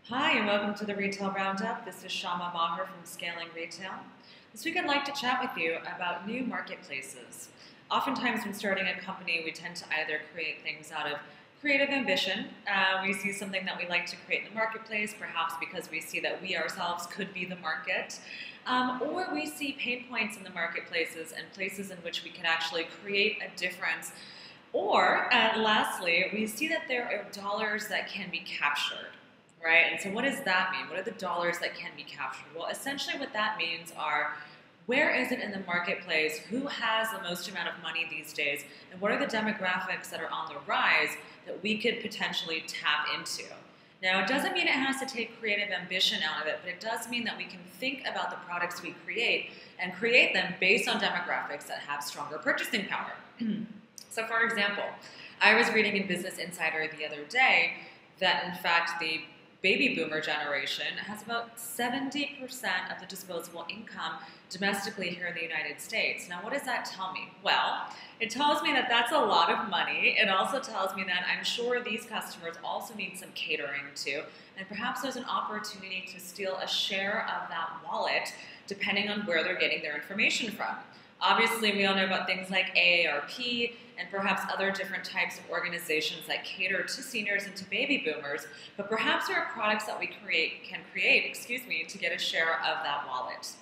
Hi, and welcome to the Retail Roundup. This is Shama Maher from Scaling Retail. This week I'd like to chat with you about new marketplaces. Oftentimes when starting a company, we tend to either create things out of creative ambition. We see something that we like to create in the marketplace, perhaps because we see that we ourselves could be the market. Or we see pain points in the marketplaces and places in which we can actually create a difference. Or, lastly, we see that there are dollars that can be captured. Right? And so what does that mean? What are the dollars that can be captured? Well, essentially what that means are, where is it in the marketplace? Who has the most amount of money these days? And what are the demographics that are on the rise that we could potentially tap into? Now, it doesn't mean it has to take creative ambition out of it, but it does mean that we can think about the products we create and create them based on demographics that have stronger purchasing power. So for example, I was reading in Business Insider the other day that in fact the baby boomer generation has about 70% of the disposable income domestically here in the United States. Now, what does that tell me? Well, it tells me that that's a lot of money. It also tells me that I'm sure these customers also need some catering too, and perhaps there's an opportunity to steal a share of that wallet depending on where they're getting their information from. Obviously, we all know about things like AARP and perhaps other different types of organizations that cater to seniors and to baby boomers, but perhaps there are products that we can create to get a share of that wallet.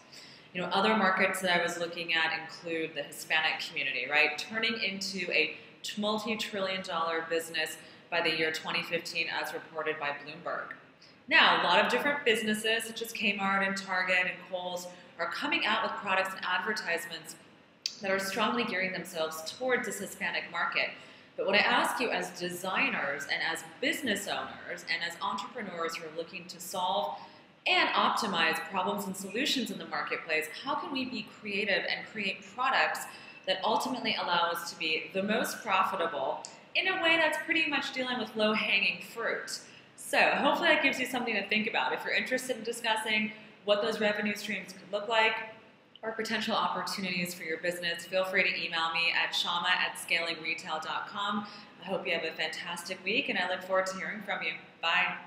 You know, other markets that I was looking at include the Hispanic community, right? Turning into a multi-trillion-dollar business by the year 2015 as reported by Bloomberg. Now, a lot of different businesses such as Kmart and Target and Kohl's are coming out with products and advertisements that are strongly gearing themselves towards this Hispanic market. But what I ask you as designers and as business owners and as entrepreneurs who are looking to solve and optimize problems and solutions in the marketplace, how can we be creative and create products that ultimately allow us to be the most profitable in a way that's pretty much dealing with low-hanging fruit? So hopefully that gives you something to think about. If you're interested in discussing what those revenue streams could look like, or potential opportunities for your business, feel free to email me at shama@scalingretail.com. I hope you have a fantastic week, and I look forward to hearing from you. Bye.